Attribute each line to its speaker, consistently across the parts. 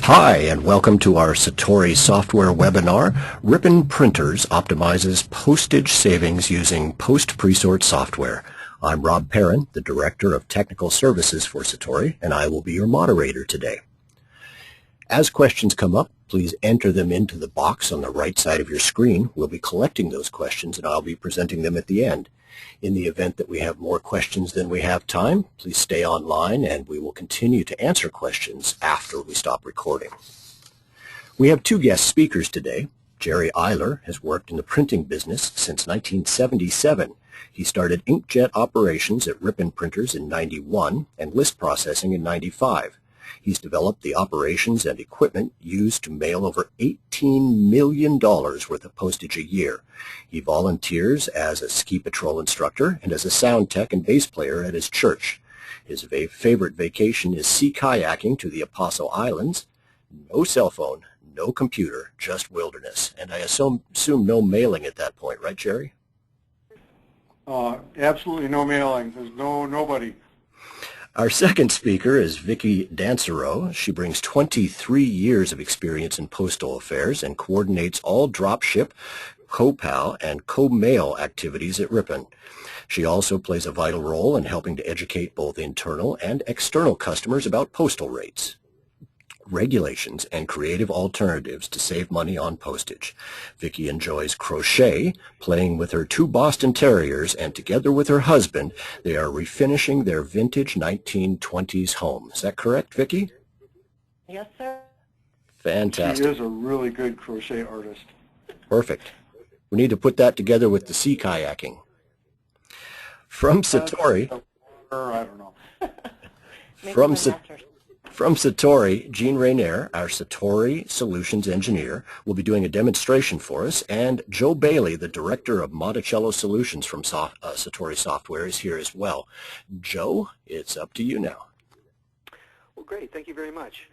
Speaker 1: Hi, and welcome to our Satori software webinar, Ripon Printers Optimizes Postage Savings Using Post-presort Software. I'm Rob Perrin, the Director of Technical Services for Satori, and I will be your moderator today. As questions come up, please enter them into the box on the right side of your screen. We'll be collecting those questions, and I'll be presenting them at the end. In the event that we have more questions than we have time, please stay online and we will continue to answer questions after we stop recording. We have two guest speakers today. Jerry Ayler has worked in the printing business since 1977. He started inkjet operations at Ripon Printers in '91 and list processing in '95. He's developed the operations and equipment used to mail over $18 million worth of postage a year. He volunteers as a ski patrol instructor and as a sound tech and bass player at his church. His favorite vacation is sea kayaking to the Apostle Islands. No cell phone, no computer, just wilderness. And I assume no mailing at that point, right, Jerry?
Speaker 2: Absolutely no mailing. There's nobody.
Speaker 1: Our second speaker is Vicki Dansereau. She brings 23 years of experience in postal affairs and coordinates all dropship, co-pal, and co-mail activities at Ripon. She also plays a vital role in helping to educate both internal and external customers about postal rates, regulations, and creative alternatives to save money on postage. Vicki enjoys crochet, playing with her two Boston Terriers, and together with her husband, they are refinishing their vintage 1920s home. Is that correct, Vicki?
Speaker 3: Yes, sir.
Speaker 1: Fantastic.
Speaker 2: She is a really good crochet artist.
Speaker 1: Perfect. We need to put that together with the sea kayaking. From Satori,
Speaker 2: I don't know.
Speaker 1: From Satori, Jean Rainier, our Satori Solutions Engineer, will be doing a demonstration for us, and Joe Bailey, the Director of Monticello Solutions from Satori Software, is here as well. Joe, it's up to you now.
Speaker 4: Well, great. Thank you very much.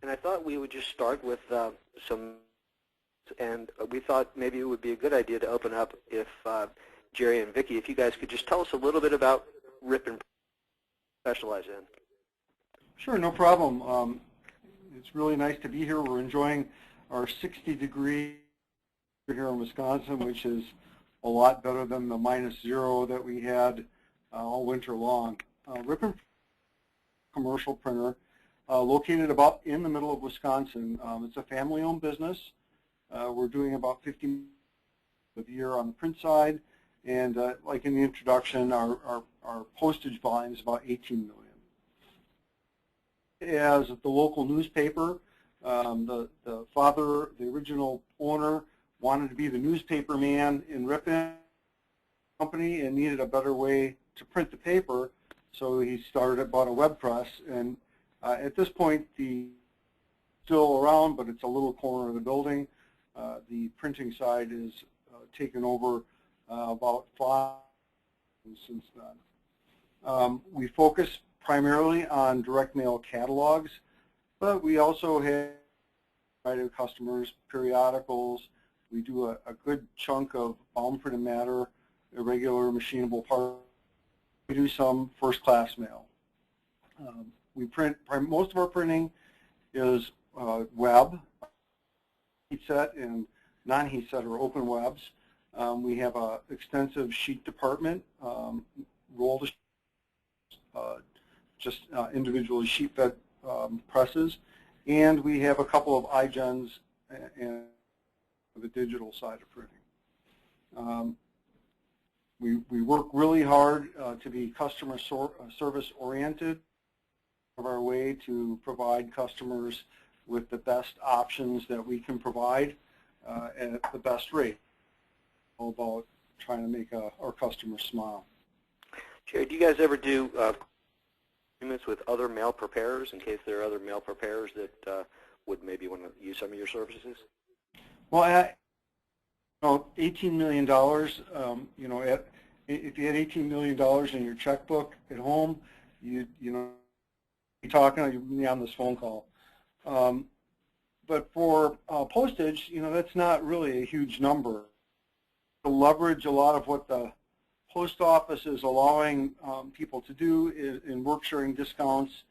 Speaker 4: And I thought we would just start with we thought maybe it would be a good idea to open up if Jerry and Vicki, if you guys could just tell us a little bit about Ripon specialize in.
Speaker 2: Sure, no problem. It's really nice to be here. We're enjoying our 60-degree here in Wisconsin, which is a lot better than the -0 that we had all winter long. Ripon commercial printer, located about in the middle of Wisconsin. It's a family-owned business. We're doing about 50 million a year on the print side, and like in the introduction, our postage volume is about 18 million. As the local newspaper, the father, the original owner, wanted to be the newspaper man in Ripon company and needed a better way to print the paper, so he bought a web press. And at this point, the still around, but it's a little corner of the building. The printing side is taken over about 5 years since then. We focus primarily on direct mail catalogs, but we also have customers, periodicals. We do a good chunk of bound print and matter, irregular machinable parts. We do some first-class mail. We print, most of our printing is web, heat set, and non-heat set or open webs. We have an extensive sheet department, roll to just individually sheet-fed presses, and we have a couple of iGens and the digital side of printing. We work really hard to be customer service oriented of our way to provide customers with the best options that we can provide at the best rate. All about trying to make our customers smile.
Speaker 4: Jerry, do you guys ever do agreements with other mail preparers in case there are other mail preparers that would maybe want to use some of your services?
Speaker 2: Well, $18 million, you know, if you had $18 million in your checkbook at home, you know, you're talking, you'd be on this phone call. But for postage, you know, that's not really a huge number. To leverage a lot of what the post office is allowing people to do in work sharing discounts,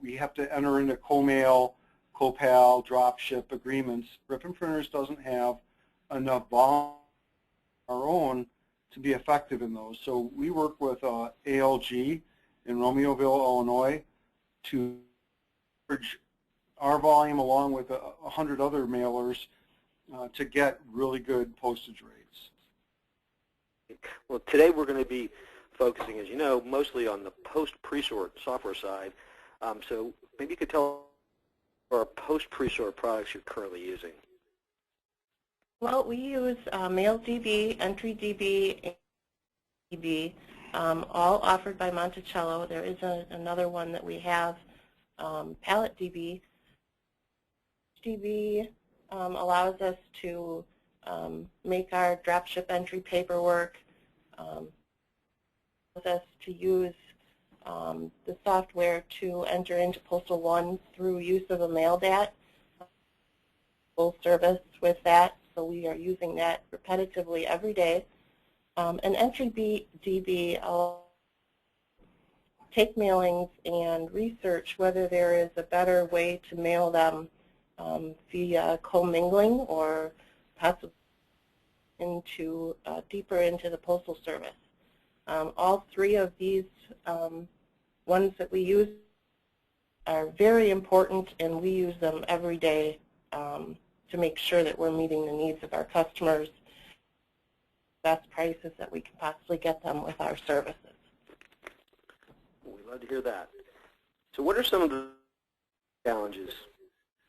Speaker 2: we have to enter into co-mail, co-pal, drop ship agreements. Ripon Printers doesn't have enough volume of our own to be effective in those. So we work with ALG in Romeoville, Illinois, to merge our volume along with 100 other mailers to get really good postage rates.
Speaker 4: Well, today we're going to be focusing, as you know, mostly on the post-presort software side. So maybe you could tell our post-presort products you're currently using.
Speaker 3: Well, we use Mail.DB, EntryDB, and DB, all offered by Monticello. There is another one that we have, Pallet DB. DB allows us to make our dropship entry paperwork, allows us to use the software to enter into Postal One through use of a Mail.dat, full service with that, so we are using that repetitively every day. And EntryDB will take mailings and research whether there is a better way to mail them via commingling or possibly deeper into the Postal Service. All three of these ones that we use are very important, and we use them every day to make sure that we're meeting the needs of our customers, best prices that we can possibly get them with our services.
Speaker 4: We love to hear that. So what are some of the challenges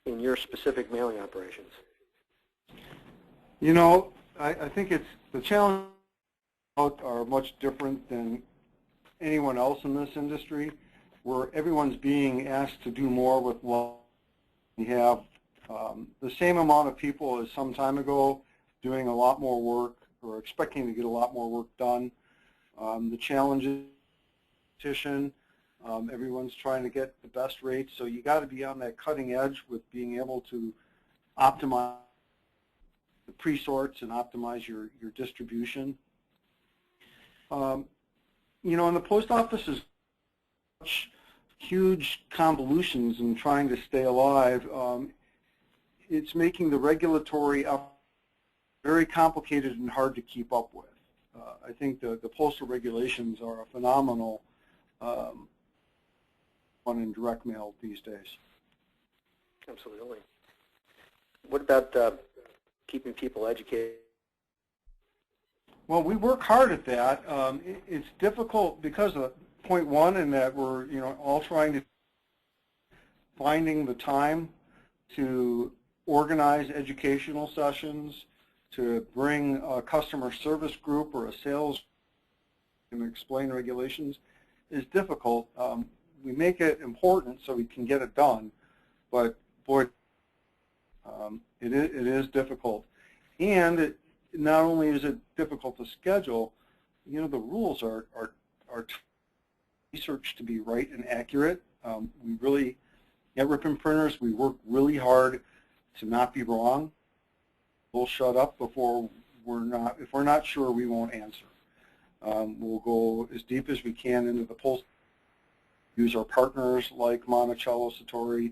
Speaker 4: in your specific mailing operations?
Speaker 2: You know, I think the challenges are much different than anyone else in this industry, where everyone's being asked to do more with what we have. The same amount of people as some time ago doing a lot more work or expecting to get a lot more work done. The challenges, competition, everyone's trying to get the best rates, so you got to be on that cutting edge with being able to optimize the pre-sorts and optimize your distribution. You know, in the post office is such huge convolutions in trying to stay alive. It's making the regulatory very complicated and hard to keep up with. I think the postal regulations are a phenomenal one in direct mail these days.
Speaker 4: Absolutely. What about keeping people educated?
Speaker 2: Well, we work hard at that. It's difficult because of point one, in that we're all trying to finding the time to organize educational sessions, to bring a customer service group or a sales and explain regulations is difficult. We make it important so we can get it done, but boy, it is difficult. And not only is it difficult to schedule, the rules are research to be right and accurate. We really, at Ripon Printers, we work really hard to not be wrong. We'll shut up before if we're not sure, we won't answer. We'll go as deep as we can into the post, use our partners like Monticello, Satori,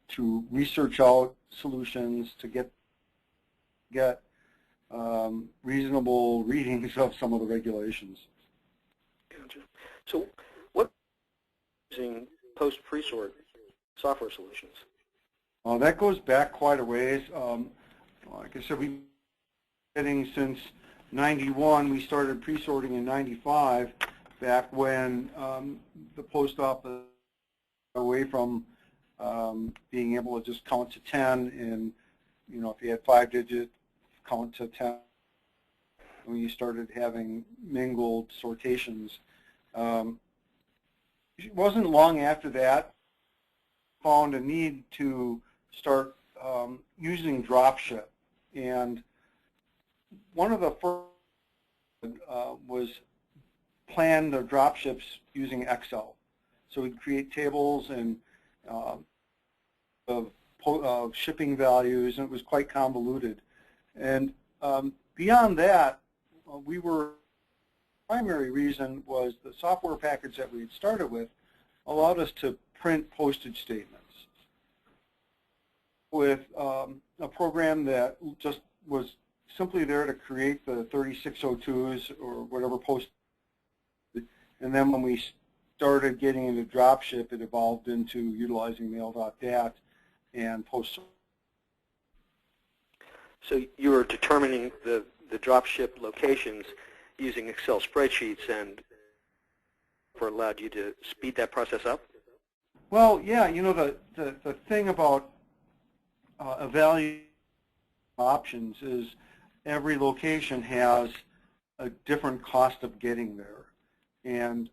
Speaker 2: to research out solutions to get reasonable readings of some of the regulations.
Speaker 4: Gotcha. So what using post-presort software solutions?
Speaker 2: That goes back quite a ways. Like I said, we've been getting since 91. We started pre-sorting in 95, back when the post office away from being able to just count to 10, and if you had 5-digit, count to 10. When you started having mingled sortations, it wasn't long after that found a need to start using dropship, and one of the first was plan the dropships using Excel. So we'd create tables and of shipping values, and it was quite convoluted. And beyond that, the primary reason was the software package that we had started with allowed us to print postage statements with a program that just was simply there to create the 3602s or whatever post. And then when we started getting into dropship, it evolved into utilizing Mail.dat and post.
Speaker 4: So you were determining the dropship locations using Excel spreadsheets, and allowed you to speed that process up?
Speaker 2: Well, yeah, you know, the thing about evaluating options is every location has a different cost of getting there. And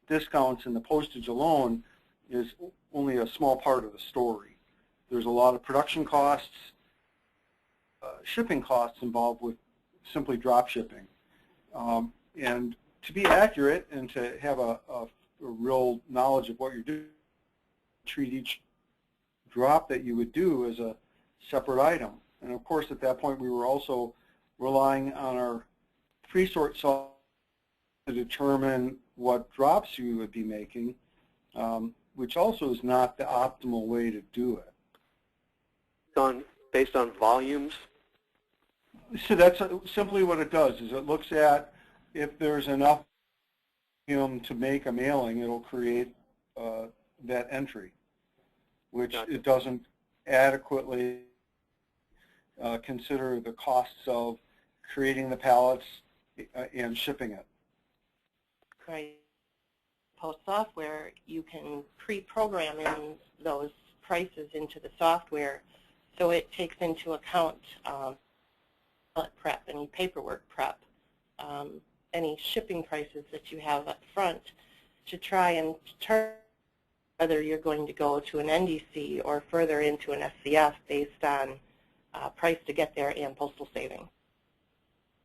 Speaker 2: discounts in the postage alone is only a small part of the story. There's a lot of production costs, shipping costs involved with simply drop shipping. And to be accurate and to have a real knowledge of what you're doing, treat each drop that you would do as a separate item. And of course, at that point, we were also relying on our pre-sort software to determine what drops you would be making, which also is not the optimal way to do it.
Speaker 4: Based on volumes?
Speaker 2: So that's simply what it does, is it looks at if there's enough to make a mailing, it'll create that entry, which it doesn't adequately consider the costs of creating the pallets and shipping it.
Speaker 3: Right. Post software, you can pre-program in those prices into the software, so it takes into account pallet prep, any paperwork prep, any shipping prices that you have up front, to try and determine whether you're going to go to an NDC or further into an SCF based on price to get there and postal savings.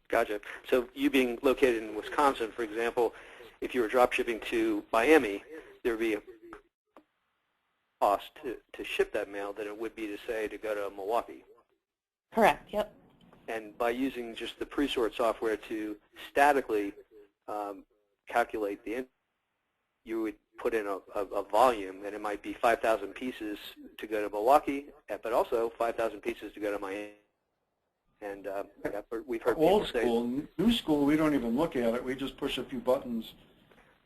Speaker 4: Gotcha. So you being located in Wisconsin, for example, if you were drop shipping to Miami, there would be a cost to ship that mail than it would be to, say, to go to Milwaukee.
Speaker 3: Correct, yep.
Speaker 4: And by using just the pre-sort software to statically calculate the, you would put in a volume, and it might be 5,000 pieces to go to Milwaukee, but also 5,000 pieces to go to Miami. And we've heard
Speaker 2: Old
Speaker 4: people
Speaker 2: school, new school, we don't even look at it. We just push a few buttons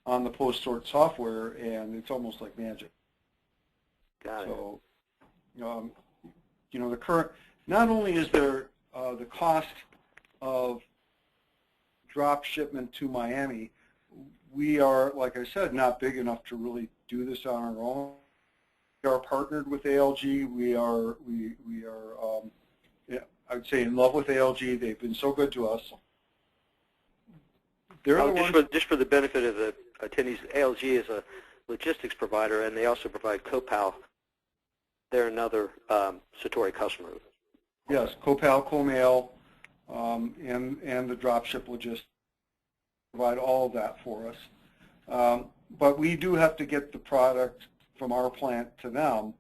Speaker 2: on the post-sort software, and it's almost like magic.
Speaker 4: Got it.
Speaker 2: So, you know, the current, not only is there the cost of drop shipment to Miami, we are, like I said, not big enough to really do this on our own. We are partnered with ALG. We are yeah, I would say in love with ALG. They've been so good to us. They're the ones.
Speaker 4: Just for the benefit of the attendees, ALG is a logistics provider, and they also provide CoPal. They're another Satori customer.
Speaker 2: Yes, CoPal, CoMail, and the dropship logistics provide all of that for us. But we do have to get the product from our plant to them.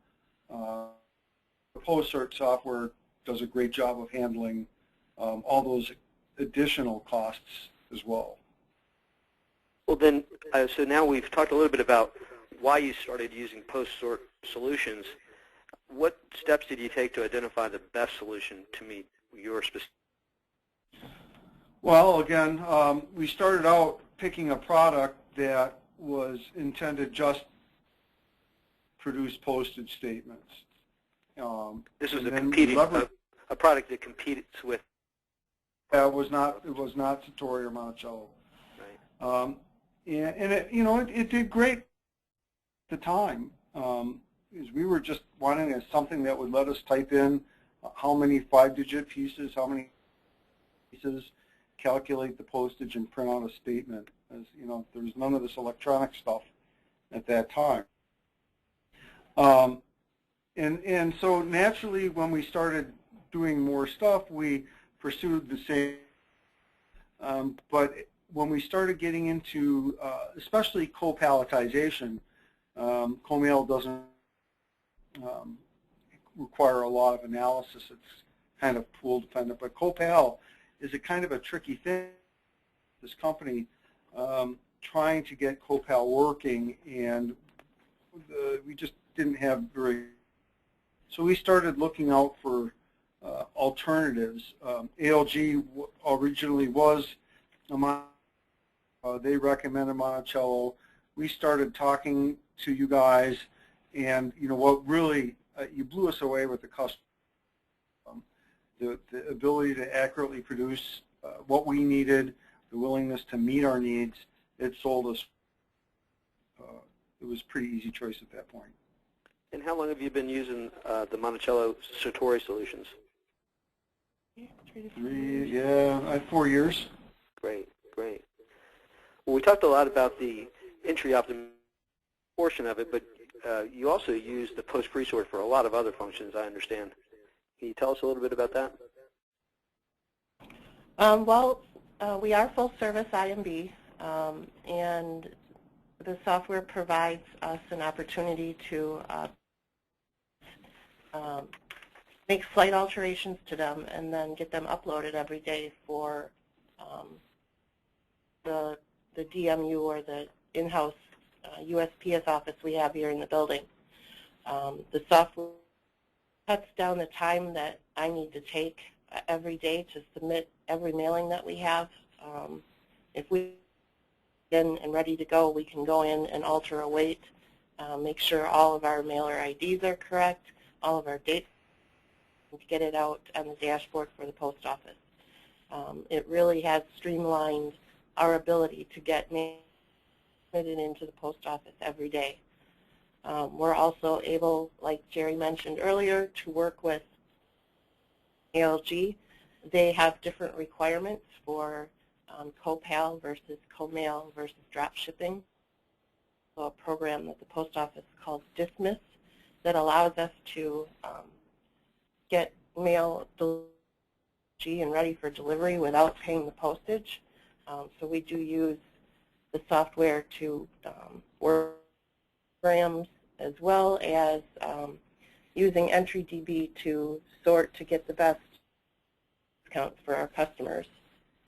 Speaker 2: The post-sort software does a great job of handling all those additional costs as well.
Speaker 4: Well, then, so now we've talked a little bit about why you started using post-sort solutions. What steps did you take to identify the best solution to meet your specific?
Speaker 2: Well, again, we started out picking a product that was intended just to produce postage statements.
Speaker 4: This was a product that competes with.
Speaker 2: It was not Satori or Monticello.
Speaker 4: Right.
Speaker 2: And it, you know, it did great at the time. Is we were just wanting something that would let us type in how many 5-digit pieces, how many pieces, calculate the postage, and print out a statement. As you know, there was none of this electronic stuff at that time. And so naturally, when we started doing more stuff, we pursued the same. But when we started getting into, especially co-palletization, CoMail doesn't require a lot of analysis. It's kind of pool dependent. But CoPal is a kind of a tricky thing. This company, trying to get CoPal working, and we just didn't have very. So we started looking out for alternatives. ALG originally was they recommended Monticello. We started talking to you guys, and you know what really you blew us away with the customer. The ability to accurately produce what we needed, the willingness to meet our needs. It sold us. It was a pretty easy choice at that point.
Speaker 4: And how long have you been using the Monticello Satori solutions?
Speaker 2: 4 years.
Speaker 4: Great, great. Well, we talked a lot about the entry optimization portion of it, but you also use the post-presort for a lot of other functions, I understand. Can you tell us a little bit about that?
Speaker 3: We are full-service IMB, and the software provides us an opportunity to make slight alterations to them and then get them uploaded every day for the DMU or the in-house USPS office we have here in the building. The software cuts down the time that I need to take every day to submit every mailing that we have. If we in and ready to go, we can go in and alter a weight, make sure all of our mailer IDs are correct, all of our dates, and get it out on the dashboard for the post office. It really has streamlined our ability to get mail submitted into the post office every day. We're also able, like Jerry mentioned earlier, to work with ALG. They have different requirements for CoPal versus CoMail versus drop shipping. So a program that the post office calls Dismiss that allows us to get mail and ready for delivery without paying the postage. So we do use the software to work programs as well as using EntryDB to sort to get the best discounts for our customers.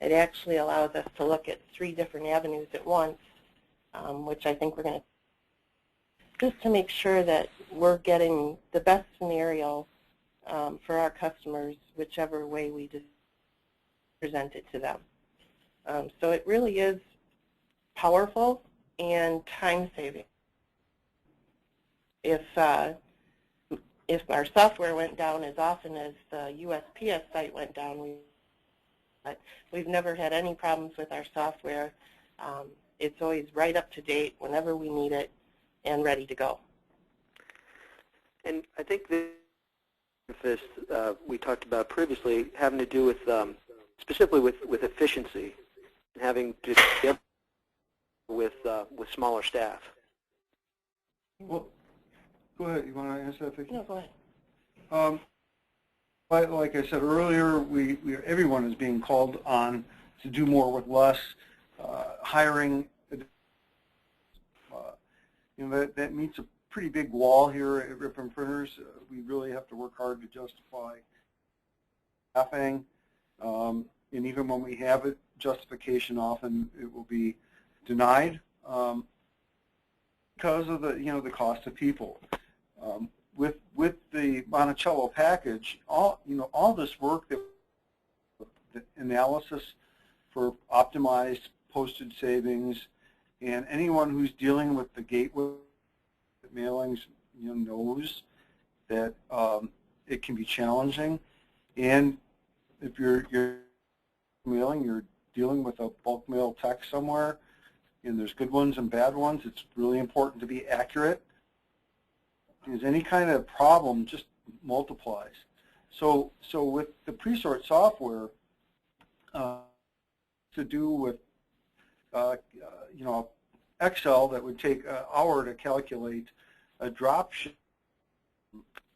Speaker 3: It actually allows us to look at 3 different avenues at once, which I think we're going to, just to make sure that we're getting the best scenario for our customers, whichever way we present it to them. So it really is powerful and time-saving. If our software went down as often as the USPS site went down, we've never had any problems with our software. It's always right up to date whenever we need it and ready to go.
Speaker 4: And I think this we talked about previously having to do with specifically with efficiency and having to deal with smaller staff.
Speaker 2: Well, go ahead. You want to answer that, Vicki?
Speaker 3: No, go ahead.
Speaker 2: Like I said earlier, everyone is being called on to do more with less. Hiring, that meets a pretty big wall here at Ripon Printers. We really have to work hard to justify staffing, and even when we have it, justification often it will be denied because of the cost of people. With the Monticello package, all this work, the analysis for optimized postage savings, and anyone who's dealing with the gateway mailings knows that it can be challenging. And if you're mailing, you're dealing with a bulk mail text somewhere, and there's good ones and bad ones. It's really important to be accurate, because any kind of problem just multiplies. So with the presort software, to do with Excel that would take an hour to calculate a drop ship,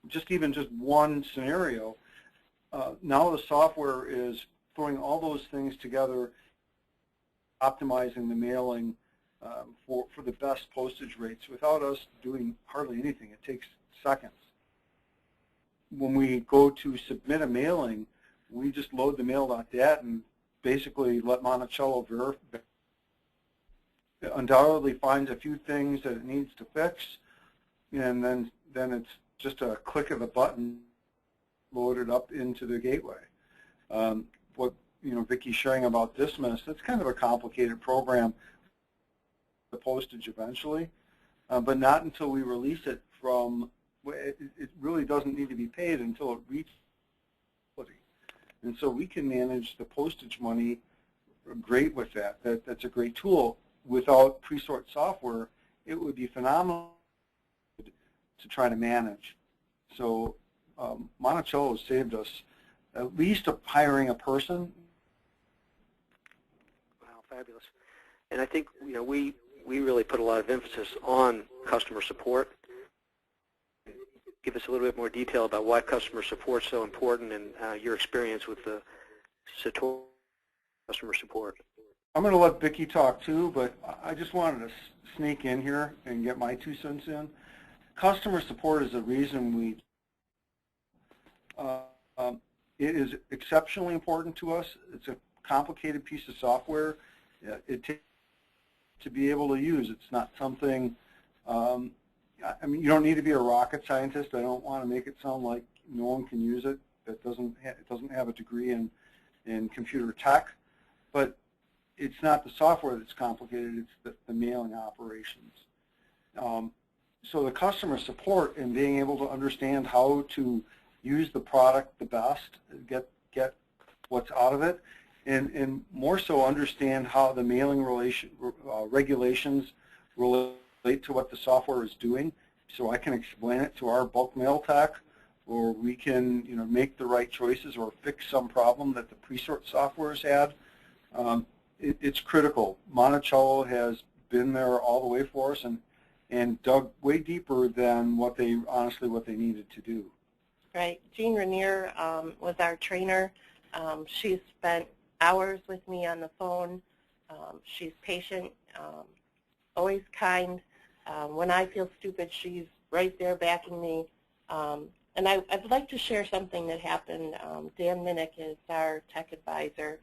Speaker 2: just one scenario. Now the software is throwing all those things together, optimizing the mailing for the best postage rates without us doing hardly anything. It takes seconds. When we go to submit a mailing, we just load the Mail.dat and basically let Monticello verify. undoubtedly finds a few things that it needs to fix, and then it's just a click of a button loaded up into the gateway. What Vicki's sharing about Dismiss, that's kind of a complicated program, the postage eventually, but not until we release it from, it really doesn't need to be paid until it reaches. And so we can manage the postage money great with that. That's a great tool. Without pre-sort software, it would be phenomenal to try to manage. So Monticello has saved us at least hiring a person.
Speaker 4: Wow, fabulous. And I think we really put a lot of emphasis on customer support. Give us a little bit more detail about why customer support is so important and your experience with the Satori customer support.
Speaker 2: I'm going to let Vicki talk too, but I just wanted to sneak in here and get my 2 cents in. Customer support is the reason we, it is exceptionally important to us. It's a complicated piece of software. It takes to be able to use. It's not something, I mean, you don't need to be a rocket scientist. I don't want to make it sound like no one can use it. It doesn't have a degree in computer tech, but it's not the software that's complicated. It's the mailing operations. So the customer support and being able to understand how to use the product the best, get what's out of it, and more so understand how the mailing regulations relate to what the software is doing, so I can explain it to our bulk mail tech, or we can make the right choices or fix some problem that the pre-sort software has had. It's critical. Monticello has been there all the way for us and dug way deeper than what they needed to do.
Speaker 3: Right. Jean Rainier was our trainer. She spent hours with me on the phone. She's patient, always kind. When I feel stupid, she's right there backing me. And I'd like to share something that happened. Dan Minnick is our tech advisor,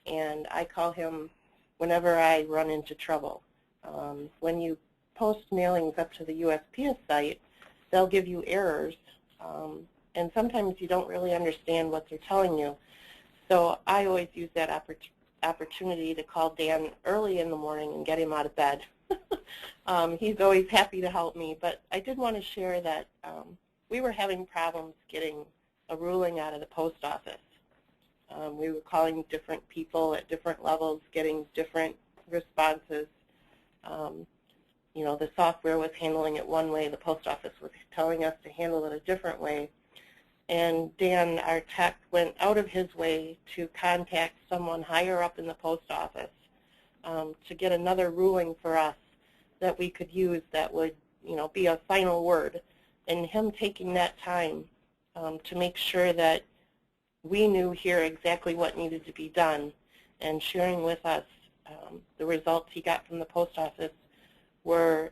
Speaker 3: and I call him whenever I run into trouble. When you post mailings up to the USPS site, they'll give you errors, and sometimes you don't really understand what they're telling you. So I always use that opportunity to call Dan early in the morning and get him out of bed. He's always happy to help me, but I did want to share that we were having problems getting a ruling out of the post office. We were calling different people at different levels, getting different responses. The software was handling it one way, the post office was telling us to handle it a different way. And Dan, our tech, went out of his way to contact someone higher up in the post office to get another ruling for us that we could use that would, be a final word. And him taking that time to make sure that we knew here exactly what needed to be done and sharing with us the results he got from the post office were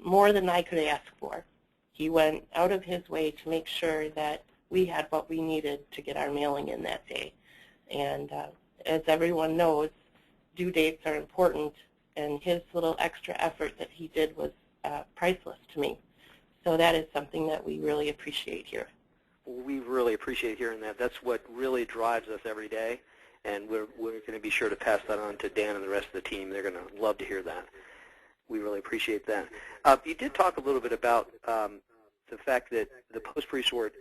Speaker 3: more than I could ask for. He went out of his way to make sure that we had what we needed to get our mailing in that day. And as everyone knows, due dates are important, and his little extra effort that he did was priceless to me. So that is something that we really appreciate here.
Speaker 4: We really appreciate hearing that. That's what really drives us every day, and we're going to be sure to pass that on to Dan and the rest of the team. They're going to love to hear that. We really appreciate that. You did talk a little bit about the fact that the post-presort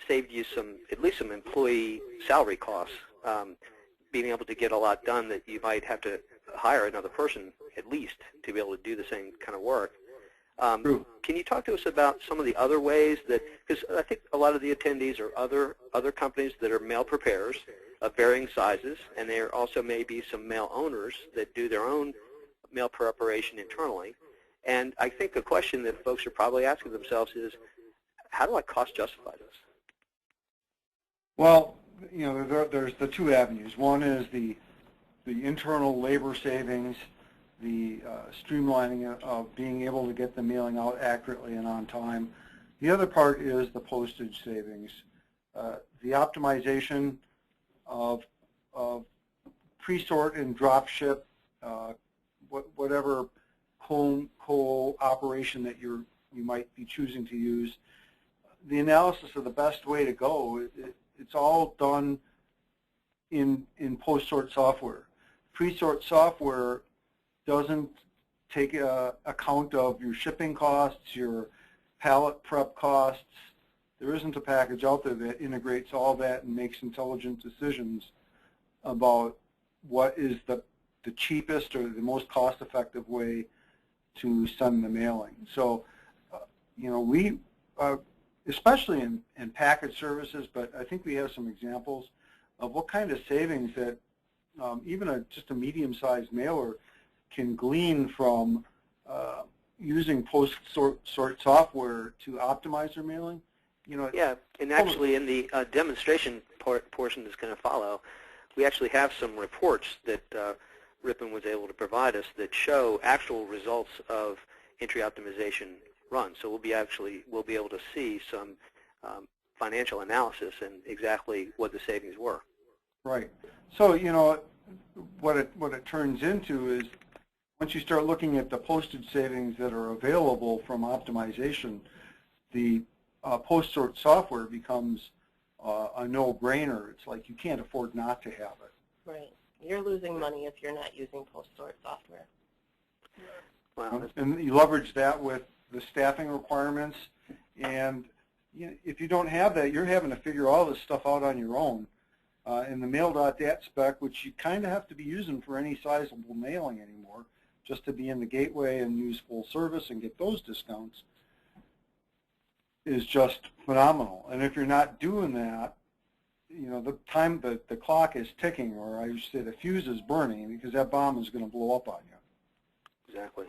Speaker 4: saved you at least some employee salary costs, being able to get a lot done that you might have to hire another person at least to be able to do the same kind of work. Can you talk to us about some of the other ways that, because I think a lot of the attendees are other companies that are mail preparers of varying sizes, and there also may be some mail owners that do their own mail preparation internally. And I think a question that folks are probably asking themselves is, how do I cost justify this?
Speaker 2: Well, there's the two avenues. One is the internal labor savings, the streamlining of being able to get the mailing out accurately and on time. The other part is the postage savings. The optimization of pre-sort and drop ship, whatever co-operation that you might be choosing to use, the analysis of the best way to go, it's all done in post-sort software. Pre-sort software doesn't take account of your shipping costs, your pallet prep costs. There isn't a package out there that integrates all that and makes intelligent decisions about what is the cheapest or the most cost-effective way to send the mailing. So, you know, we, especially in package services, but I think we have some examples of what kind of savings that even just a medium-sized mailer can glean from using post-sort software to optimize their mailing. You know,
Speaker 4: yeah, and actually in the demonstration portion that's going to follow, we actually have some reports that Ripon was able to provide us that show actual results of entry optimization runs. So we'll be able to see some financial analysis and exactly what the savings were.
Speaker 2: Right. So, you know, what it turns into is once you start looking at the postage savings that are available from optimization, the post-sort software becomes a no-brainer. It's like you can't afford not to have it.
Speaker 3: Right. You're losing money if you're not using post-sort software.
Speaker 4: Wow.
Speaker 2: And you leverage that with the staffing requirements. And you know, if you don't have that, you're having to figure all this stuff out on your own. And the Mail.dat spec, which you kind of have to be using for any sizable mailing anymore, just to be in the gateway and use full service and get those discounts, is just phenomenal. And if you're not doing that, you know, the clock is ticking, or I should say the fuse is burning, because that bomb is going to blow up on you.
Speaker 4: Exactly.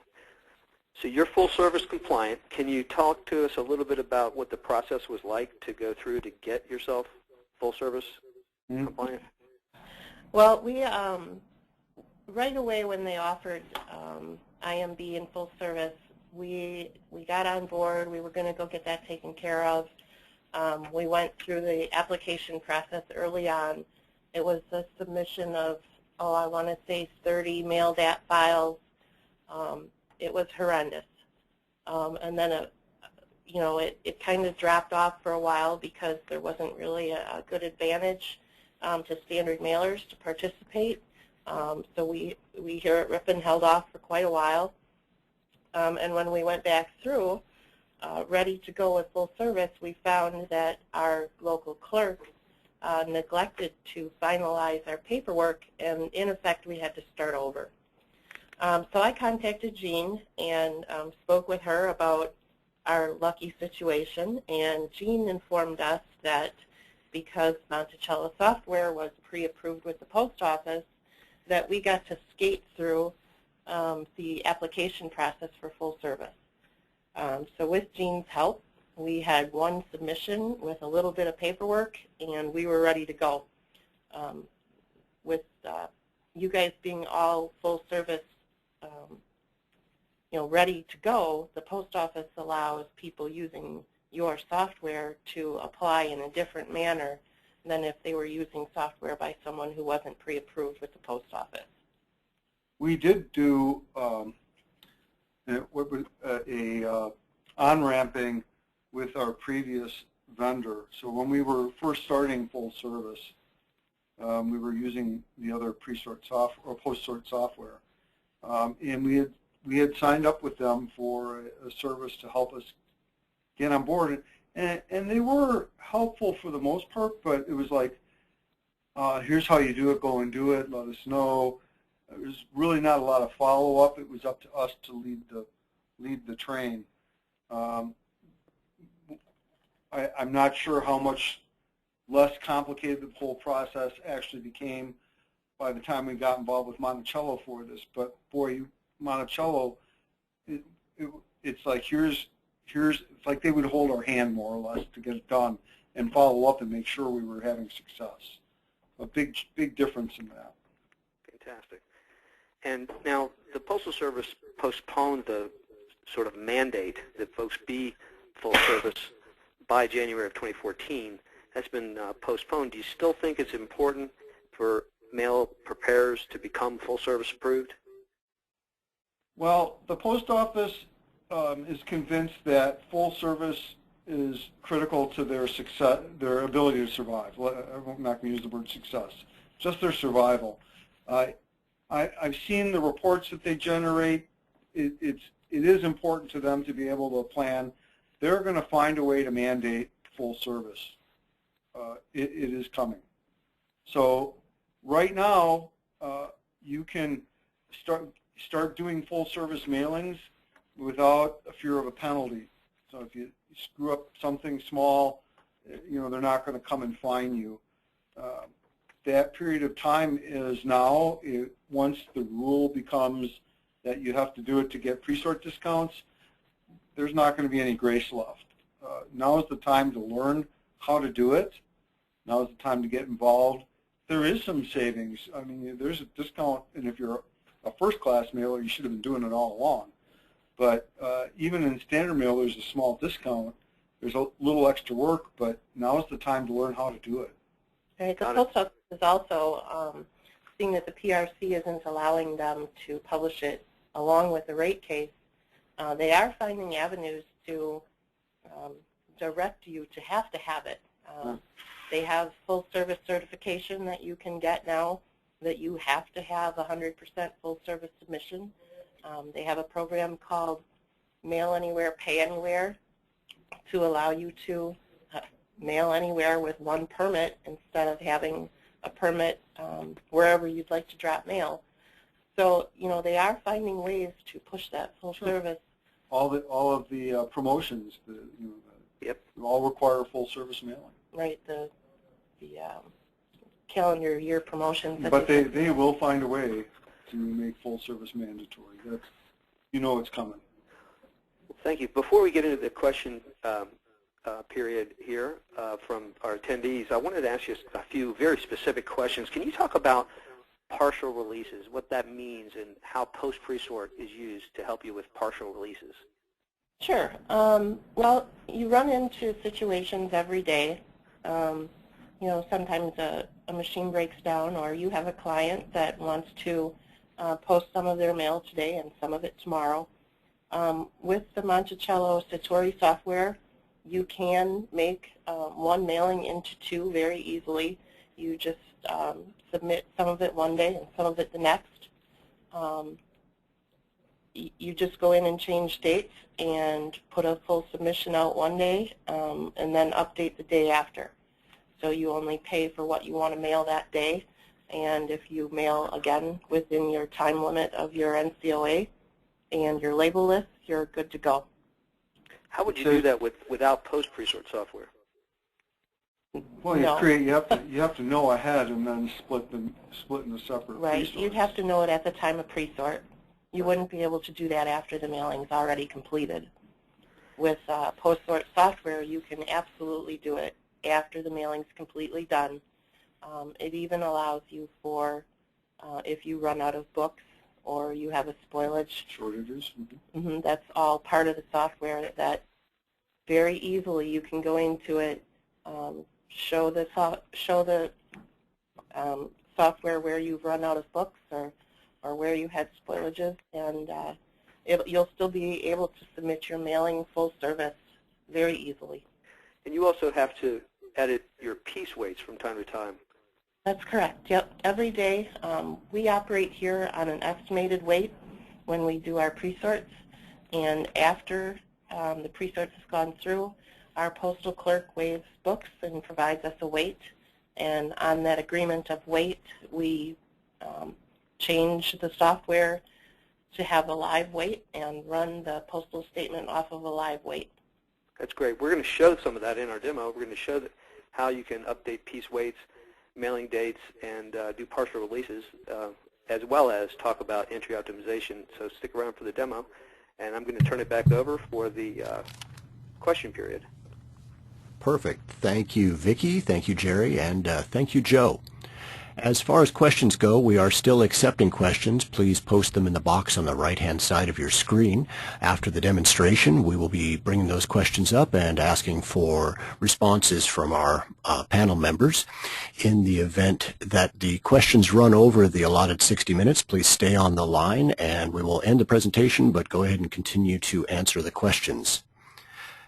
Speaker 4: So you're full service compliant. Can you talk to us a little bit about what the process was like to go through to get yourself full service compliant?
Speaker 3: Well, we right away when they offered IMB and full service, we got on board. We were going to go get that taken care of. We went through the application process early on. It was a submission of, I want to say 30 Mail.dat files. It was horrendous. And then, you know, it kind of dropped off for a while because there wasn't really a good advantage to standard mailers to participate. So we here at Ripon held off for quite a while. And when we went back through, ready to go with full service, we found that our local clerk neglected to finalize our paperwork, and in effect we had to start over. So I contacted Jean and spoke with her about our lucky situation, and Jean informed us that because Monticello software was pre-approved with the post office, that we got to skate through the application process for full service. So with Jean's help, we had one submission with a little bit of paperwork, and we were ready to go. With you guys being all full service, you know, ready to go, the post office allows people using your software to apply in a different manner than if they were using software by someone who wasn't pre-approved with the post office.
Speaker 2: We did do on-ramping with our previous vendor. So when we were first starting full service, we were using the other pre-sort software or post-sort software, and we had signed up with them for a service to help us get on board, and they were helpful for the most part. But it was like, here's how you do it. Go and do it. Let us know. There's really not a lot of follow-up. It was up to us to lead the train. I'm not sure how much less complicated the whole process actually became by the time we got involved with Monticello for this. But boy, Monticello, it's like it's like they would hold our hand more or less to get it done and follow up and make sure we were having success. A big difference in that.
Speaker 4: Fantastic. And now the Postal Service postponed the sort of mandate that folks be full service by January of 2014. That's been postponed. Do you still think it's important for mail preparers to become full service approved?
Speaker 2: Well, the post office is convinced that full service is critical to their success, their ability to survive. I'm not going to use the word success, just their survival. I've seen the reports that they generate. It is important to them to be able to plan. They're going to find a way to mandate full service. It is coming. So right now, you can start doing full service mailings without a fear of a penalty. So if you screw up something small, you know, they're not going to come and fine you. That period of time is now. Once the rule becomes that you have to do it to get pre-sort discounts, there's not going to be any grace left. Now is the time to learn how to do it. Now is the time to get involved. There is some savings. I mean, there's a discount, and if you're a first-class mailer, you should have been doing it all along. But even in standard mail, there's a small discount. There's a little extra work, but now is the time to learn how to do it.
Speaker 3: Right. The post office is also seeing that the PRC isn't allowing them to publish it along with the rate case. They are finding avenues to direct you to have it. They have full service certification that you can get now, that you have to have 100% full service submission. They have a program called Mail Anywhere, Pay Anywhere to allow you to mail anywhere with one permit instead of having a permit wherever you'd like to drop mail. So, you know, they are finding ways to push that full service.
Speaker 2: All of the promotions,
Speaker 4: Yep.
Speaker 2: all require full service mailing.
Speaker 3: Right, the calendar year promotions.
Speaker 2: But they will find a way to make full service mandatory. That's, you know, it's coming.
Speaker 4: Thank you. Before we get into the question period here from our attendees, I wanted to ask you a few very specific questions. Can you talk about partial releases, what that means, and how post-presort is used to help you with partial releases?
Speaker 3: Sure. Well, you run into situations every day. You know, sometimes a machine breaks down, or you have a client that wants to post some of their mail today and some of it tomorrow. With the Monticello Satori software, you can make one mailing into two very easily. You just submit some of it one day and some of it the next. You just go in and change dates and put a full submission out one day and then update the day after. So you only pay for what you want to mail that day, and if you mail again within your time limit of your NCOA and your label list, you're good to go.
Speaker 4: How would you do that without post-presort software?
Speaker 2: Well, you have to know ahead and then split into separate
Speaker 3: Right.
Speaker 2: pre-sorts.
Speaker 3: You'd have to know it at the time of pre-sort. You wouldn't be able to do that after the mailing's already completed. With post-sort software, you can absolutely do it after the mailing's completely done. It even allows you for, if you run out of books or you have a spoilage.
Speaker 2: Shortages.
Speaker 3: That's all part of the software that very easily you can go into it, show the software where you've run out of books or where you had spoilages, and you'll still be able to submit your mailing full service very easily.
Speaker 4: And you also have to edit your piece weights from time to time.
Speaker 3: That's correct. Yep. Every day we operate here on an estimated weight when we do our pre-sorts, and after the pre-sorts has gone through, our postal clerk weighs books and provides us a weight, and on that agreement of weight, we change the software to have a live weight and run the postal statement off of a live weight.
Speaker 4: That's great. We're going to show some of that in our demo. We're going to show how you can update piece weights, mailing dates, and do partial releases, as well as talk about entry optimization. So stick around for the demo, and I'm going to turn it back over for the question period.
Speaker 1: Perfect. Thank you, Vicki. Thank you, Jerry. And thank you, Joe. As far as questions go, we are still accepting questions. Please post them in the box on the right-hand side of your screen. After the demonstration, we will be bringing those questions up and asking for responses from our panel members. In the event that the questions run over the allotted 60 minutes, please stay on the line and we will end the presentation, but go ahead and continue to answer the questions.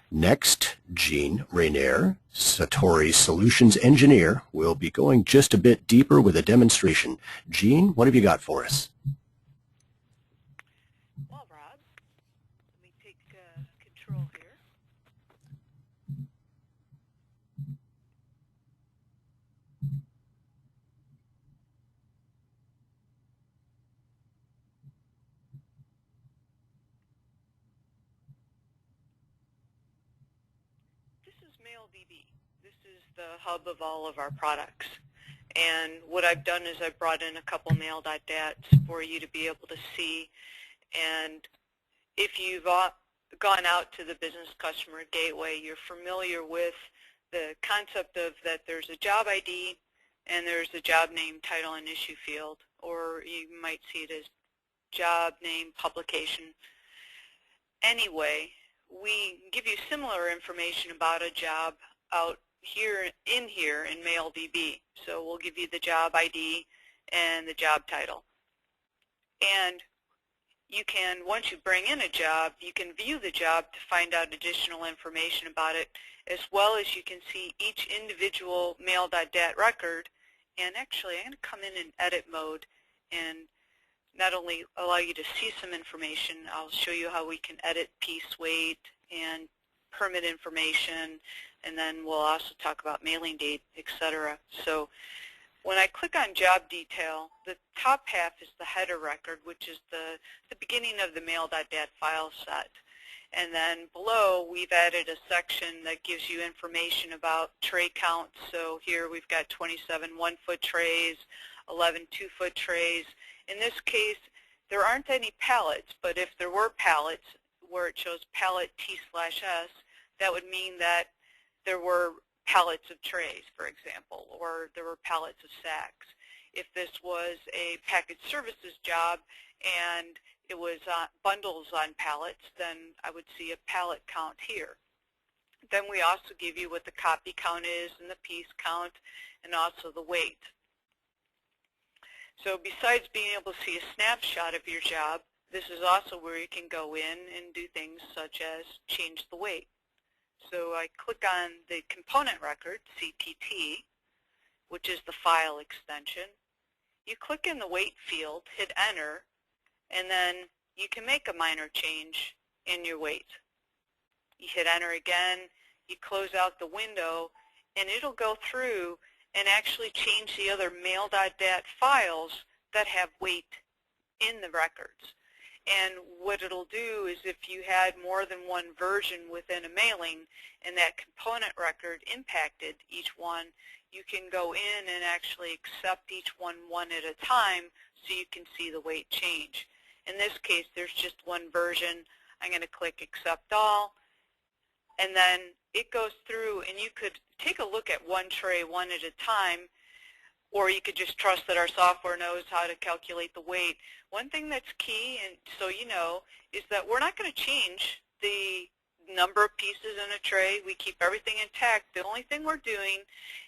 Speaker 1: Next, Jean Rainier, Satori Solutions Engineer, will be going just a bit deeper with a demonstration. Jean, what have you got for us?
Speaker 5: Well, Rob, let me take control here. Mail.dat. This is the hub of all of our products. And what I've done is I've brought in a couple Mail.dats for you to be able to see. And if you've gone out to the business customer gateway, you're familiar with the concept of that there's a job ID and there's a job name, title, and issue field, or you might see it as job name, publication. Anyway, we give you similar information about a job out here in Mail.db. So we'll give you the job ID and the job title. And you can, once you bring in a job, you can view the job to find out additional information about it, as well as you can see each individual Mail.dat record. And actually, I'm going to come in edit mode and not only allow you to see some information, I'll show you how we can edit piece weight and permit information, and then we'll also talk about mailing date, etc. So when I click on job detail, the top half is the header record, which is the beginning of the Mail.dat file set. And then below, we've added a section that gives you information about tray counts. So here we've got 27 1-foot trays, 11 2-foot trays. In this case, there aren't any pallets, but if there were pallets, where it shows pallet T/S, that would mean that there were pallets of trays, for example, or there were pallets of sacks. If this was a package services job and it was bundles on pallets, then I would see a pallet count here. Then we also give you what the copy count is and the piece count and also the weight. So besides being able to see a snapshot of your job, this is also where you can go in and do things such as change the weight. So I click on the component record, CPT, which is the file extension. You click in the weight field, hit enter, and then you can make a minor change in your weight. You hit enter again, you close out the window, and it'll go through and actually change the other Mail.dat files that have weight in the records. And what it'll do is if you had more than one version within a mailing and that component record impacted each one, you can go in and actually accept each one at a time so you can see the weight change. In this case, there's just one version. I'm going to click accept all, and then it goes through, and you could take a look at one tray one at a time, or you could just trust that our software knows how to calculate the weight. One thing that's key, and so you know, is that we're not going to change the number of pieces in a tray. We keep everything intact. The only thing we're doing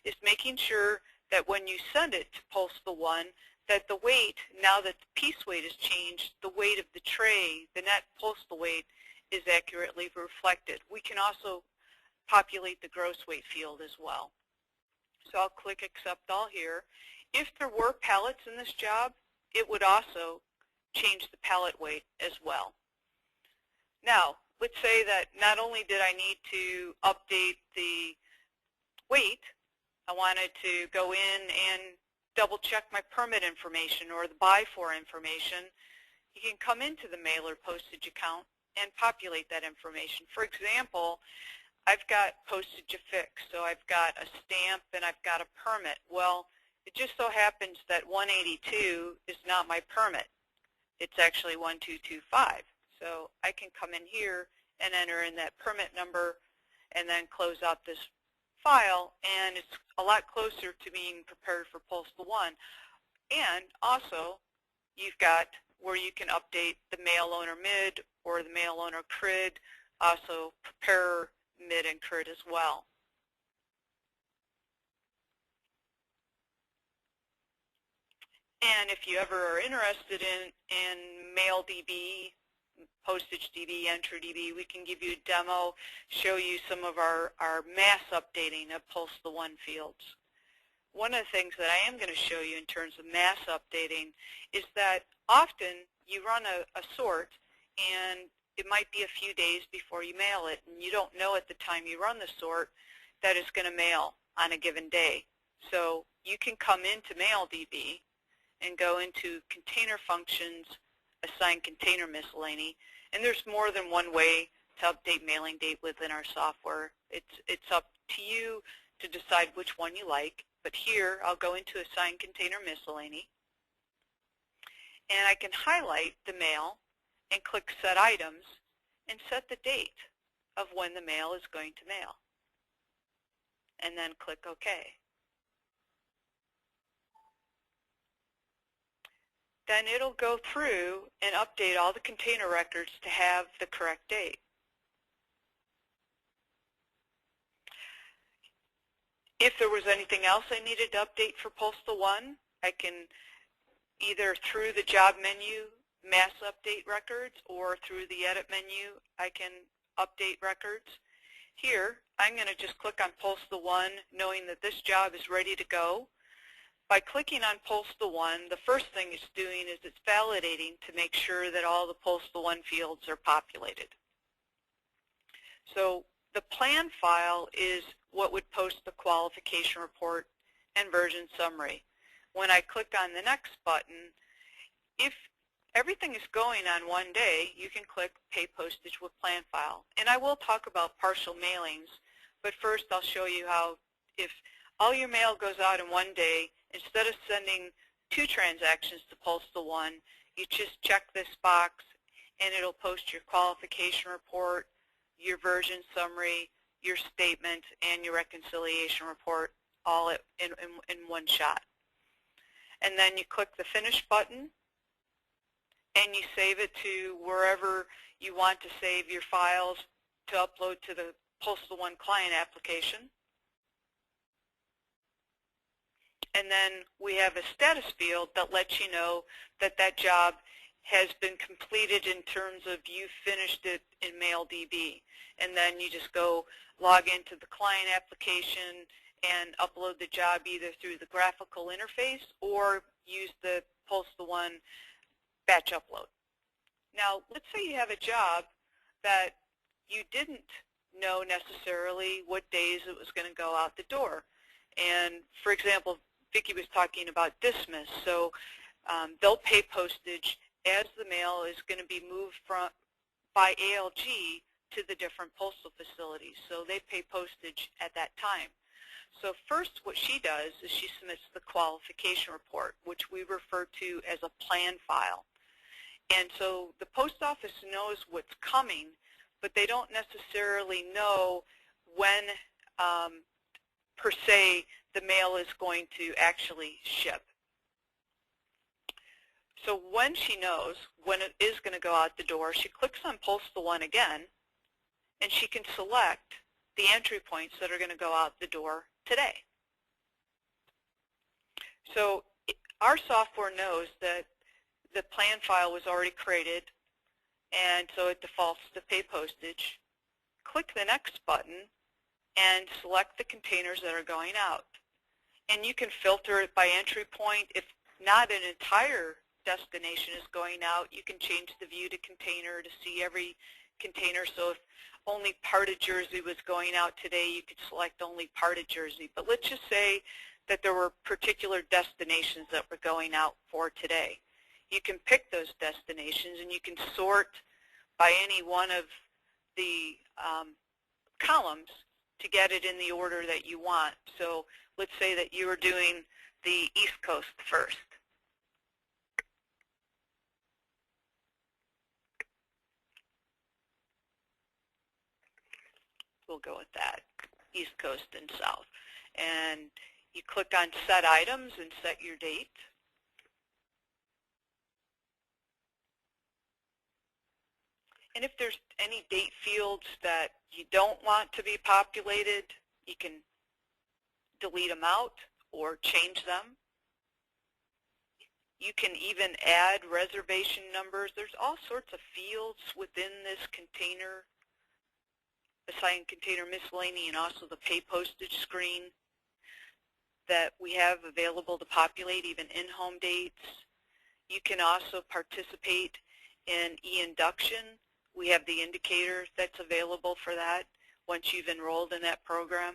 Speaker 5: is making sure that when you send it to Postal One, that the weight, now that the piece weight has changed, the weight of the tray, the net postal weight, is accurately reflected. We can also populate the gross weight field as well. So I'll click accept all here. If there were pallets in this job, it would also change the pallet weight as well. Now, let's say that not only did I need to update the weight, I wanted to go in and double check my permit information or the buy for information. You can come into the mailer postage account and populate that information. For example, I've got postage affixed, so I've got a stamp and I've got a permit. Well, it just so happens that 182 is not my permit. It's actually 1225. So I can come in here and enter in that permit number and then close out this file, and it's a lot closer to being prepared for Postal One. And also, you've got where you can update the mail owner mid or the mail owner crid, also preparer mid and crid as well. And if you ever are interested in Mail.DB, Postage DB, Entry DB, we can give you a demo, show you some of our mass updating of Postal One fields. One of the things that I am going to show you in terms of mass updating is that often you run a sort and it might be a few days before you mail it, and you don't know at the time you run the sort that it's going to mail on a given day. So you can come into Mail.DB and go into container functions, assign container miscellany, and there's more than one way to update mailing date within our software. It's up to you to decide which one you like, but here I'll go into assign container miscellany, and I can highlight the mail and click set items and set the date of when the mail is going to mail, and then click OK. Then it'll go through and update all the container records to have the correct date. If there was anything else I needed to update for Postal One, I can either through the job menu mass update records, or through the edit menu I can update records. Here I'm going to just click on Postal One, knowing that this job is ready to go. By clicking on Postal One, the first thing it's doing is it's validating to make sure that all the Postal One fields are populated. So the plan file is what would post the qualification report and version summary. When I click on the next button, if everything is going on one day, you can click Pay Postage with Plan File. And I will talk about partial mailings, but first I'll show you how if all your mail goes out in one day, instead of sending 2 transactions to Postal One, you just check this box and it'll post your qualification report, your version summary, your statement, and your reconciliation report all in one shot. And then you click the Finish button and you save it to wherever you want to save your files to upload to the Postal One client application. And then we have a status field that lets you know that that job has been completed in terms of you finished it in Mail.DB. And then you just go log into the client application and upload the job either through the graphical interface or use the Postal One batch upload. Now, let's say you have a job that you didn't know necessarily what days it was going to go out the door. And for example, Vicki was talking about dismiss, so they'll pay postage as the mail is going to be moved by ALG to the different postal facilities. So they pay postage at that time. So first what she does is she submits the qualification report, which we refer to as a plan file. And so the post office knows what's coming, but they don't necessarily know when per se the mail is going to actually ship. So when she knows when it is going to go out the door, she clicks on Postal One again, and she can select the entry points that are going to go out the door today. So our software knows that the plan file was already created, and so it defaults to pay postage. Click the next button and select the containers that are going out. And you can filter it by entry point. If not an entire destination is going out, you can change the view to container to see every container. So if only part of Jersey was going out today, you could select only part of Jersey. But let's just say that there were particular destinations that were going out for today. You can pick those destinations and you can sort by any one of the columns to get it in the order that you want. So let's say that you were doing the East Coast first. We'll go with that. East Coast and South. And you click on Set Items and set your date. And if there's any date fields that you don't want to be populated, you can delete them out or change them. You can even add reservation numbers. There's all sorts of fields within this container, assigned container miscellany, and also the pay postage screen that we have available to populate, even in-home dates. You can also participate in e-induction. We have the indicator that's available for that once you've enrolled in that program.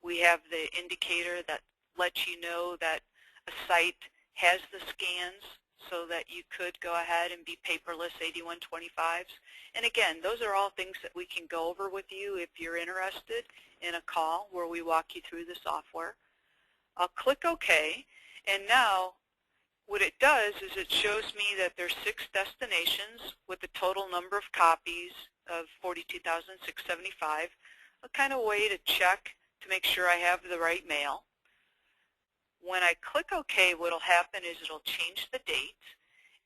Speaker 5: We have the indicator that lets you know that a site has the scans so that you could go ahead and be paperless 8125s. And again, those are all things that we can go over with you if you're interested in a call where we walk you through the software. I'll click OK, and now what it does is it shows me that there's 6 destinations with a total number of copies of 42,675, a kind of way to check to make sure I have the right mail. When I click OK, what will happen is it'll change the date,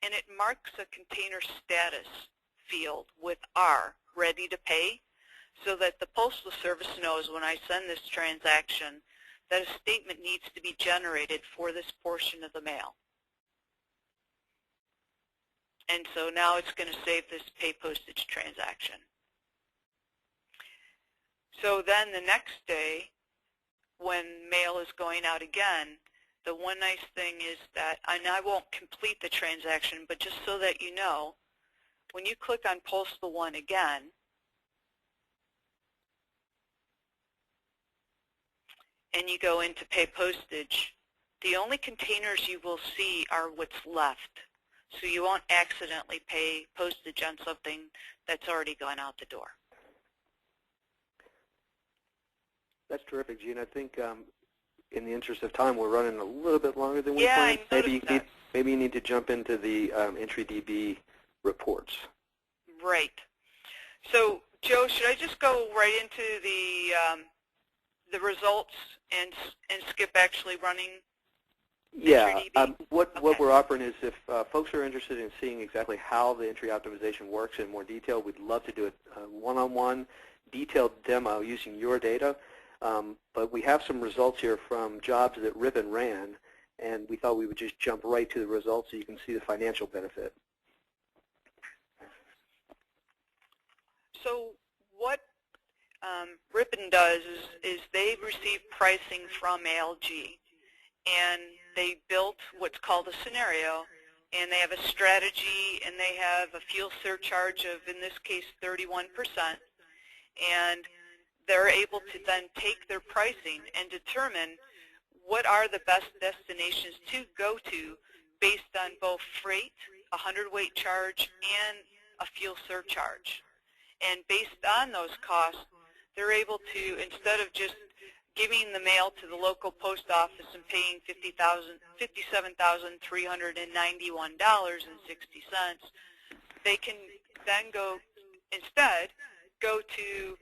Speaker 5: and it marks a container status field with R, ready to pay, so that the Postal Service knows when I send this transaction that a statement needs to be generated for this portion of the mail. And so now it's going to save this pay postage transaction. So then the next day, when mail is going out again, the one nice thing is that, and I won't complete the transaction, but just so that you know, when you click on Postal 1 again, and you go into pay postage, the only containers you will see are what's left. So you won't accidentally pay postage on something that's already gone out the door.
Speaker 4: That's terrific, Gene. I think in the interest of time, we're running a little bit longer than we
Speaker 5: Yeah,
Speaker 4: planned.
Speaker 5: I noticed that.
Speaker 4: Maybe you need to jump into the EntryDB reports.
Speaker 5: Right. So, Joe, should I just go right into the results and skip actually running?
Speaker 4: Yeah.
Speaker 5: EntryDB?
Speaker 4: What
Speaker 5: Okay.
Speaker 4: we're offering is if folks are interested in seeing exactly how the entry optimization works in more detail, we'd love to do a one-on-one detailed demo using your data. But we have some results here from jobs that Ripon ran, and we thought we would just jump right to the results so you can see the financial benefit.
Speaker 5: So what Ripon does is they receive pricing from ALG, and they built what's called a scenario, and they have a strategy, and they have a fuel surcharge of, in this case, 31%, and they're able to then take their pricing and determine what are the best destinations to go to based on both freight, a hundredweight charge, and a fuel surcharge. And based on those costs, they're able to, instead of just giving the mail to the local post office and paying $57,391.60, they can then go to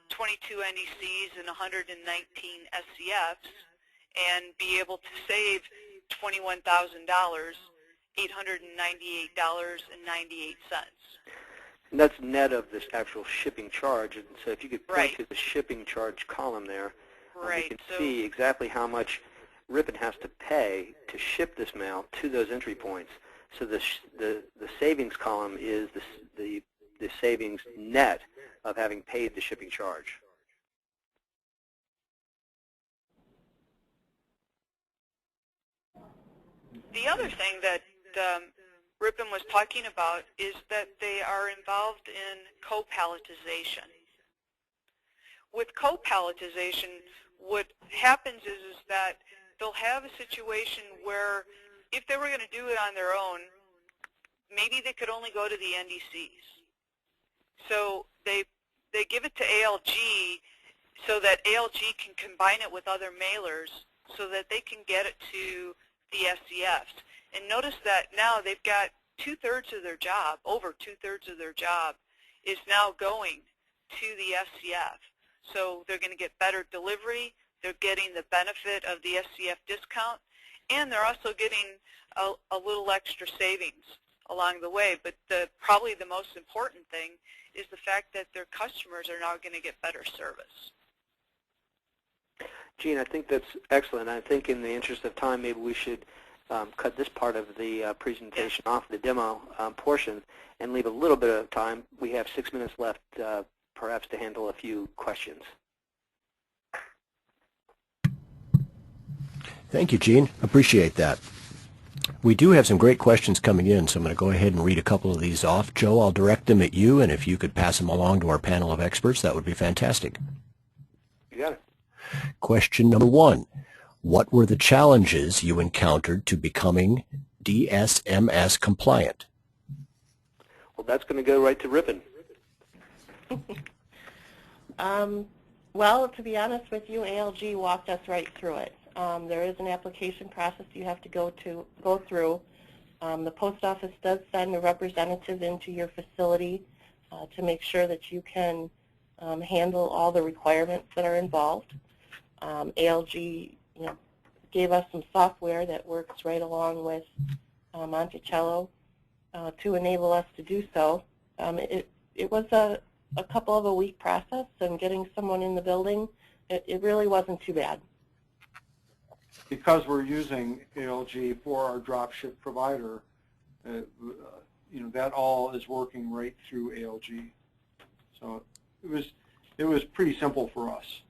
Speaker 5: 22 NECs and 119 SCFs and be able to save $21,000, $898.98.
Speaker 4: And that's net of this actual shipping charge. And so if you could point
Speaker 5: Right.
Speaker 4: to the shipping charge column there,
Speaker 5: Right.
Speaker 4: we can
Speaker 5: So,
Speaker 4: see exactly how much Ripon has to pay to ship this mail to those entry points. So the savings column is the savings net of having paid the shipping charge.
Speaker 5: the other thing that Ripon was talking about is that they are involved in co-palletization. With co-palletization, what happens is that they'll have a situation where if they were going to do it on their own, maybe they could only go to the NDCs. So they give it to ALG so that ALG can combine it with other mailers so that they can get it to the SCFs. And notice that now they've got two-thirds of their job, over two-thirds of their job, is now going to the SCF. So they're going to get better delivery, they're getting the benefit of the SCF discount, and they're also getting a little extra savings along the way. But probably the most important thing is the fact that their customers are now going to get better service.
Speaker 4: Gene, I think that's excellent. I think in the interest of time, maybe we should cut this part of the presentation off, the demo portion, and leave a little bit of time. We have 6 minutes left, perhaps, to handle a few questions.
Speaker 1: Thank you, Gene. Appreciate that. We do have some great questions coming in, so I'm going to go ahead and read a couple of these off. Joe, I'll direct them at you, and if you could pass them along to our panel of experts, that would be fantastic.
Speaker 4: You got it.
Speaker 1: Question number 1. What were the challenges you encountered to becoming DSMS compliant?
Speaker 4: Well, that's going to go right to Ripon.
Speaker 3: Well, to be honest with you, ALG walked us right through it. There is an application process you have to go through. The post office does send a representative into your facility to make sure that you can handle all the requirements that are involved. ALG, gave us some software that works right along with Monticello to enable us to do so. It was a couple of a week process, and getting someone in the building, it really wasn't too bad.
Speaker 2: Because we're using ALG for our dropship provider, that all is working right through ALG. So it was pretty simple for us.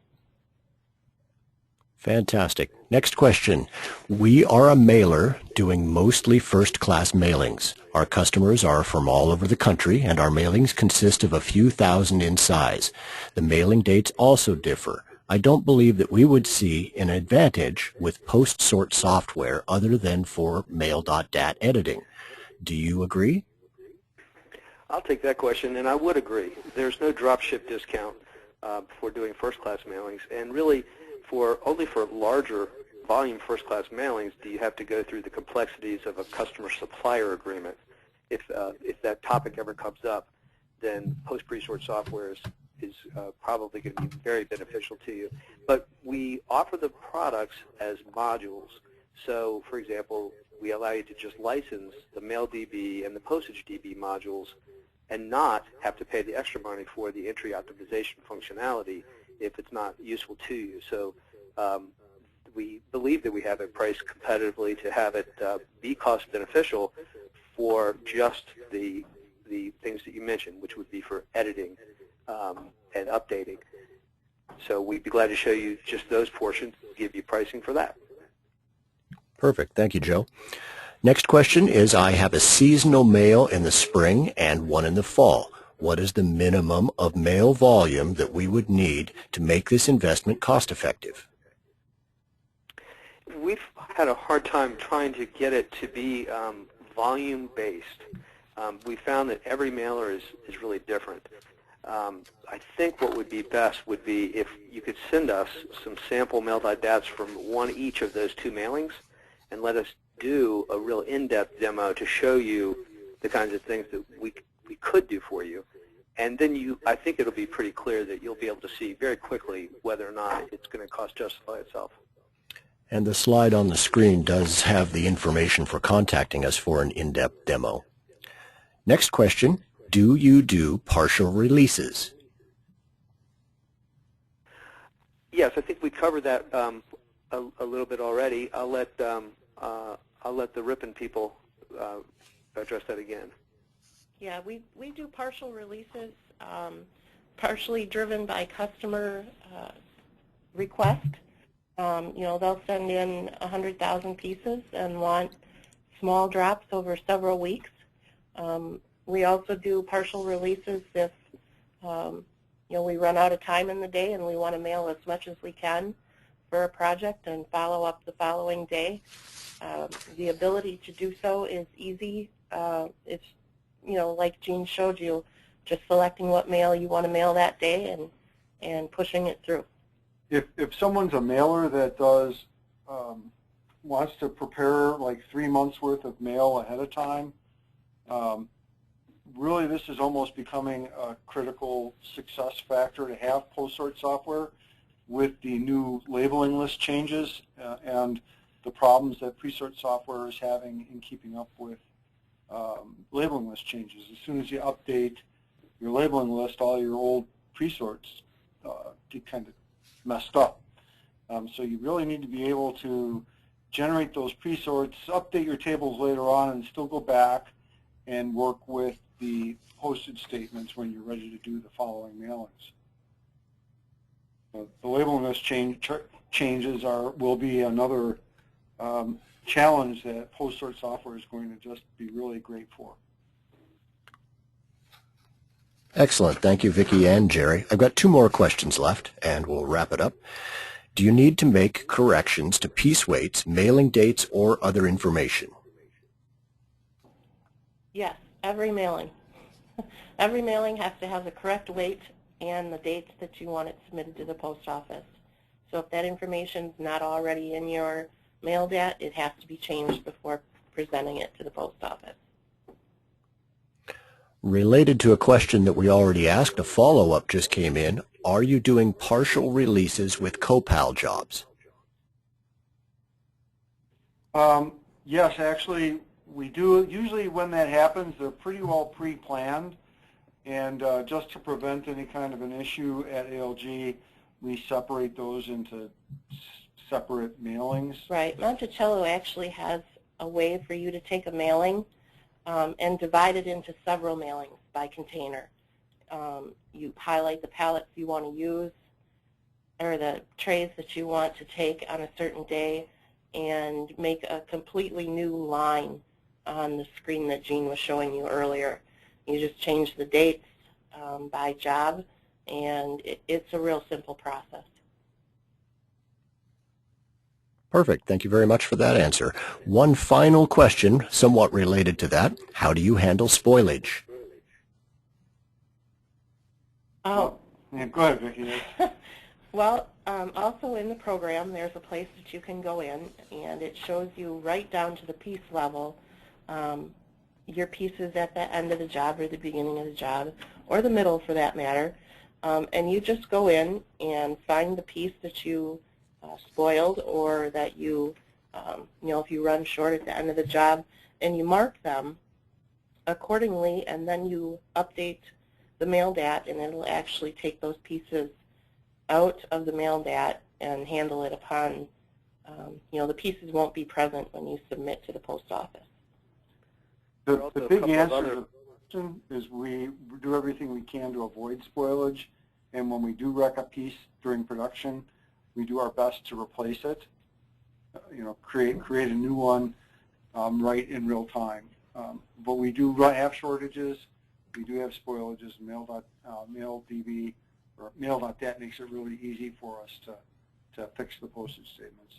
Speaker 1: Fantastic. Next question. We are a mailer doing mostly first-class mailings. Our customers are from all over the country, and our mailings consist of a few thousand in size. The mailing dates also differ. I don't believe that we would see an advantage with post-sort software other than for Mail.dat editing. Do you agree?
Speaker 4: I'll take that question, and I would agree. There's no dropship discount for doing first-class mailings, and really, only for larger volume first-class mailings do you have to go through the complexities of a customer-supplier agreement. If that topic ever comes up, then post-presort software is probably going to be very beneficial to you. But we offer the products as modules. So, for example, we allow you to just license the Mail.db and the Postage.db modules and not have to pay the extra money for the entry optimization functionality if it's not useful to you. So we believe that we have it priced competitively to have it be cost beneficial for just the things that you mentioned, which would be for editing and updating. So we'd be glad to show you just those portions, give you pricing for that.
Speaker 1: Perfect. Thank you, Joe. Next question is, I have a seasonal mail in the spring and one in the fall. What is the minimum of mail volume that we would need to make this investment cost effective?
Speaker 4: We've had a hard time trying to get it to be volume-based. We found that every mailer is really different. I think what would be best would be if you could send us some sample Mail.dats from one each of those two mailings and let us do a real in-depth demo to show you the kinds of things that we could do for you. And then I think it'll be pretty clear that you'll be able to see very quickly whether or not it's going to justify itself.
Speaker 1: And the slide on the screen does have the information for contacting us for an in-depth demo. Next question, do you do partial releases?
Speaker 4: Yes, I think we covered that a little bit already. I'll let the Ripon people address that again.
Speaker 3: Yeah, we do partial releases, partially driven by customer request. They'll send in 100,000 pieces and want small drops over several weeks. We also do partial releases if we run out of time in the day and we want to mail as much as we can for a project and follow up the following day. The ability to do so is easy. It's like Gene showed you, just selecting what mail you want to mail that day and pushing it through.
Speaker 2: If someone's a mailer that wants to prepare like 3 months worth of mail ahead of time, really this is almost becoming a critical success factor to have post-sort software with the new labeling list changes and the problems that pre-sort software is having in keeping up with labeling list changes. As soon as you update your labeling list, all your old pre-sorts get kind of messed up. So you really need to be able to generate those pre-sorts, update your tables later on, and still go back and work with the postage statements when you're ready to do the following mailings. The labeling list changes will be another challenge that post-sort software is going to just be really great for.
Speaker 1: Excellent. Thank you, Vicki and Jerry. I've got 2 more questions left, and we'll wrap it up. Do you need to make corrections to piece weights, mailing dates, or other information?
Speaker 3: Yes, every mailing. Every mailing has to have the correct weight and the dates that you want it submitted to the post office. So if that information is not already in your Mail.dat, it has to be changed before presenting it to the post office.
Speaker 1: Related to a question that we already asked, a follow-up just came in. Are you doing partial releases with Copal jobs?
Speaker 2: Yes, actually, we do. Usually when that happens, they're pretty well pre-planned. And just to prevent any kind of an issue at ALG, we separate those into separate mailings.
Speaker 3: Right. Monticello actually has a way for you to take a mailing and divide it into several mailings by container. You highlight the pallets you want to use or the trays that you want to take on a certain day and make a completely new line on the screen that Jean was showing you earlier. You just change the dates by job, and it's a real simple process.
Speaker 1: Perfect. Thank you very much for that answer. One final question, somewhat related to that. How do you handle spoilage?
Speaker 3: Oh.
Speaker 2: Yeah, go ahead, Vicki.
Speaker 3: Well, also in the program, there's a place that you can go in, and it shows you right down to the piece level your pieces at the end of the job or the beginning of the job, or the middle for that matter. And you just go in and find the piece that you spoiled or that you know, if you run short at the end of the job, and you mark them accordingly, and then you update the Mail.dat, and it'll actually take those pieces out of the Mail.dat and handle it upon, you know, the pieces won't be present when you submit to the post office.
Speaker 2: The big answer to the question is we do everything we can to avoid spoilage, and when we do wreck a piece during production, we do our best to replace it, you know, create a new one right in real time. But we do have shortages. We do have spoilages. Mail.db or Mail.dat makes it really easy for us to fix the postage statements.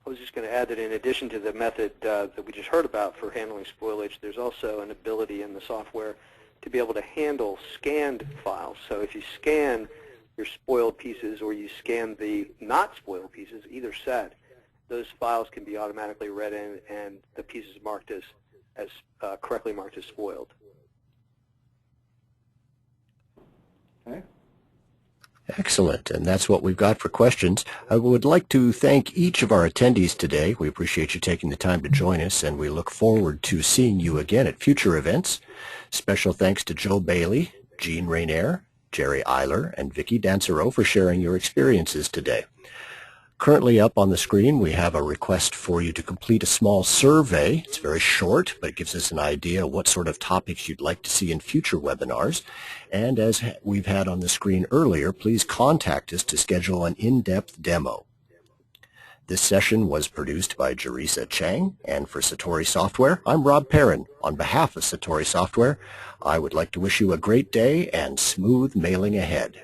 Speaker 4: I was just going to add that in addition to the method that we just heard about for handling spoilage, there's also an ability in the software to be able to handle scanned files. So if you scan your spoiled pieces or you scan the not spoiled pieces, either set, those files can be automatically read in and the pieces marked as correctly marked as spoiled.
Speaker 2: Okay.
Speaker 1: Excellent, and that's what we've got for questions. I would like to thank each of our attendees today. We appreciate you taking the time to join us, and we look forward to seeing you again at future events. Special thanks to Joe Bailey, Jean Rainier, Jerry Ayler, and Vicki Dansereau for sharing your experiences today. Currently up on the screen, we have a request for you to complete a small survey. It's very short, but it gives us an idea of what sort of topics you'd like to see in future webinars. And as we've had on the screen earlier, please contact us to schedule an in-depth demo. This session was produced by Jerisa Chang, and for Satori Software, I'm Rob Perrin. On behalf of Satori Software, I would like to wish you a great day and smooth mailing ahead.